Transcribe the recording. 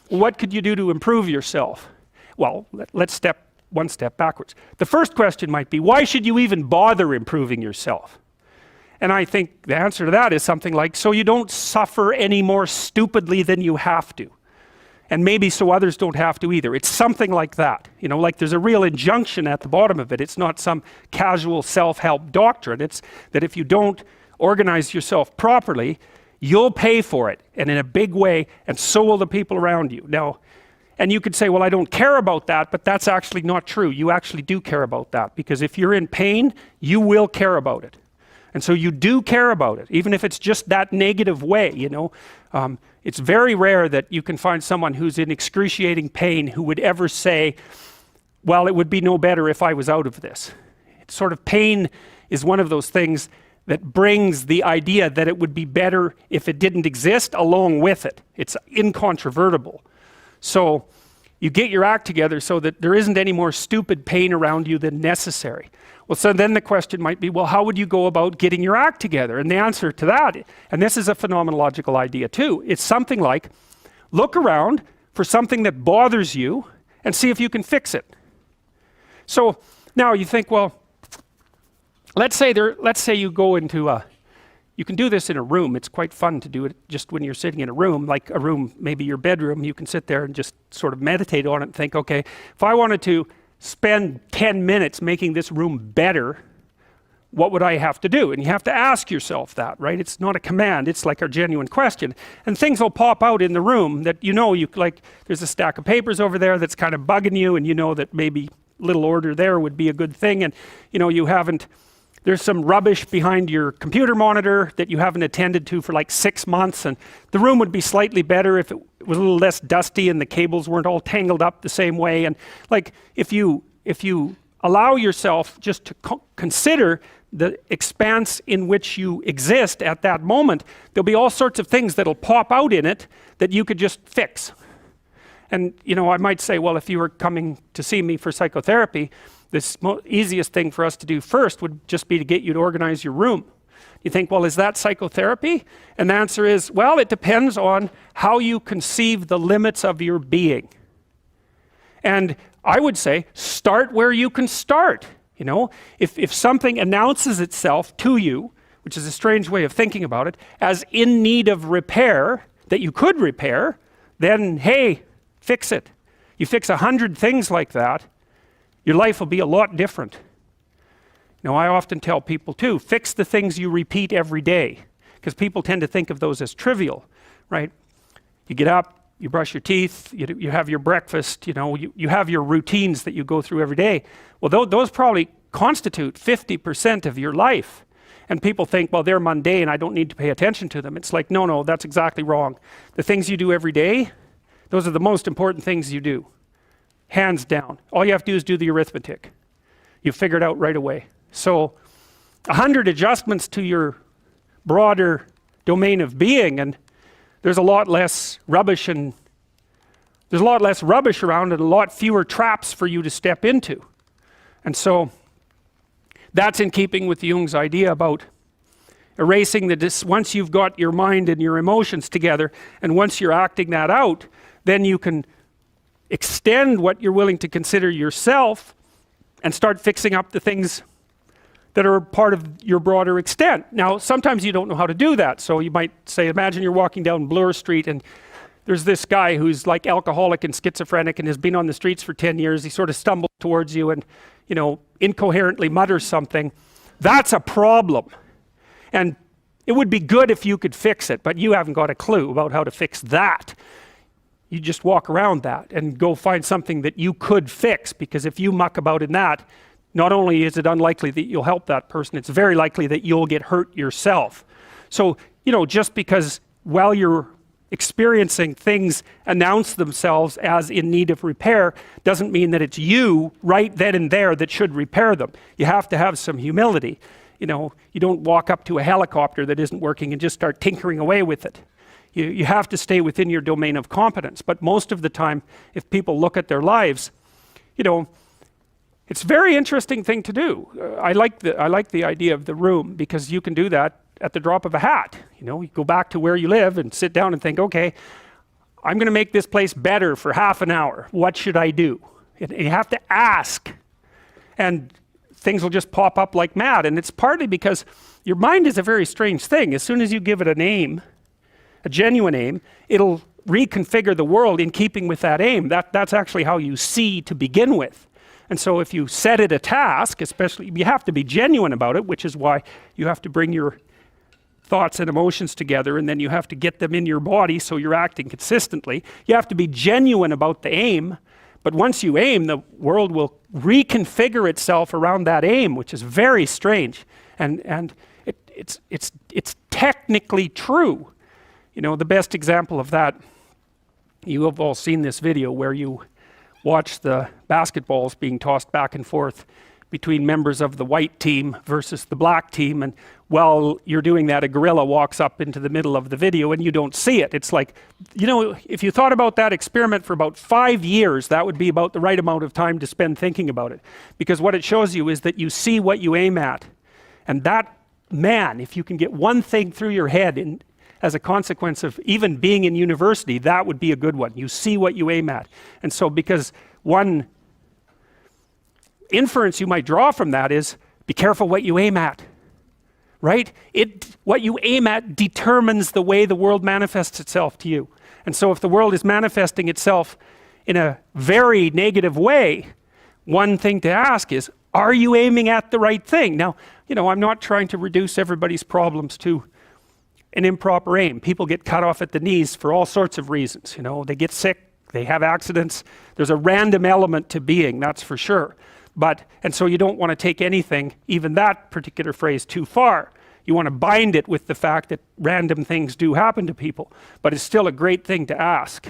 what could you do to improve yourself? Well, let's step one step backwards. The first question might be, why should you even bother improving yourself? And I think the answer to that is something like, so you don't suffer any more stupidly than you have to. And maybe so others don't have to either. It's something like that. You know, like there's a real injunction at the bottom of it. It's not some casual self-help doctrine. It's that if you don't organize yourself properly, you'll pay for it, and in a big way, and so will the people around you. Now, and you could say, well, I don't care about that, but that's actually not true. You actually do care about that, because if you're in pain, you will care about it. And so you do care about it, even if it's just that negative way, you know. It's very rare that you can find someone who's in excruciating pain who would ever say, well, it would be no better if I was out of this. It's sort of pain is one of those things that brings the idea that it would be better if it didn't exist along with it. It's incontrovertible. So you get your act together so that there isn't any more stupid pain around you than necessary. Well, so then the question might be, well, how would you go about getting your act together? And the answer to that, and this is a phenomenological idea too, it's something like, look around for something that bothers you and see if you can fix it. So now you think, well, let's say you go into you can do this in a room. It's quite fun to do it just when you're sitting in a room, like a room, maybe your bedroom. You can sit there and just sort of meditate on it and think, okay, if I wanted to spend 10 minutes making this room better, what would I have to do? And you have to ask yourself that, right? It's not a command, it's like a genuine question. And things will pop out in the room that you know, like there's a stack of papers over there that's kind of bugging you, and you know that maybe little order there would be a good thing, and you know, there's some rubbish behind your computer monitor that you haven't attended to for like 6 months, and the room would be slightly better if it was a little less dusty and the cables weren't all tangled up the same way. And like if you allow yourself just to consider the expanse in which you exist at that moment, there'll be all sorts of things that'll pop out in it that you could just fix. And you know, I might say, well, if you were coming to see me for psychotherapy, the easiest thing for us to do first would just be to get you to organize your room. You think, well, is that psychotherapy? And the answer is, well, it depends on how you conceive the limits of your being. And I would say, start where you can start. You know, if something announces itself to you, which is a strange way of thinking about it, as in need of repair, that you could repair, then hey, fix it. You fix 100 things like that, your life will be a lot different. Now, I often tell people too, fix the things you repeat every day, because people tend to think of those as trivial, right? You get up, you brush your teeth, you have your breakfast, you know, you have your routines that you go through every day. Well, those probably constitute 50% of your life. And people think, well, they're mundane, I don't need to pay attention to them. It's like, no, that's exactly wrong. The things you do every day, those are the most important things you do. Hands down. All you have to do is do the arithmetic. You figure it out right away. So 100 adjustments to your broader domain of being, and there's a lot less rubbish around, and a lot fewer traps for you to step into. And so that's in keeping with Jung's idea about erasing once you've got your mind and your emotions together, and once you're acting that out, then you can extend what you're willing to consider yourself and start fixing up the things that are part of your broader extent. Now, sometimes you don't know how to do that. So you might say, imagine you're walking down Bloor Street and there's this guy who's like alcoholic and schizophrenic and has been on the streets for 10 years. He sort of stumbles towards you and, you know, incoherently mutters something. That's a problem. And it would be good if you could fix it, but you haven't got a clue about how to fix that. You just walk around that and go find something that you could fix, because if you muck about in that, not only is it unlikely that you'll help that person, it's very likely that you'll get hurt yourself. So, you know, just because while you're experiencing things announce themselves as in need of repair doesn't mean that it's you right then and there that should repair them. You have to have some humility. You know, you don't walk up to a helicopter that isn't working and just start tinkering away with it. You have to stay within your domain of competence. But most of the time, if people look at their lives, you know, it's a very interesting thing to do. I like the idea of the room, because you can do that at the drop of a hat. You know, you go back to where you live and sit down and think, okay, I'm going to make this place better for half an hour. What should I do? You have to ask. And things will just pop up like mad. And it's partly because your mind is a very strange thing. As soon as you give it a name, a genuine aim, it'll reconfigure the world in keeping with that aim. That's actually how you see to begin with. And so if you set it a task, especially, you have to be genuine about it, which is why you have to bring your thoughts and emotions together, and then you have to get them in your body so you're acting consistently. You have to be genuine about the aim, but once you aim, the world will reconfigure itself around that aim, which is very strange. And it's technically true. You know, the best example of that, you have all seen this video where you watch the basketballs being tossed back and forth between members of the white team versus the black team, and while you're doing that, a gorilla walks up into the middle of the video and you don't see it. It's like, you know, if you thought about that experiment for about 5 years, that would be about the right amount of time to spend thinking about it. Because what it shows you is that you see what you aim at. And that, man, if you can get one thing through your head as a consequence of even being in university, that would be a good one. You see what you aim at. And so because one inference you might draw from that is, be careful what you aim at, right? What you aim at determines the way the world manifests itself to you. And so if the world is manifesting itself in a very negative way, one thing to ask is, are you aiming at the right thing? Now, you know, I'm not trying to reduce everybody's problems to an improper aim. People get cut off at the knees for all sorts of reasons. You know, they get sick, they have accidents. There's a random element to being, that's for sure. And so you don't want to take anything, even that particular phrase, too far. You want to bind it with the fact that random things do happen to people, but it's still a great thing to ask.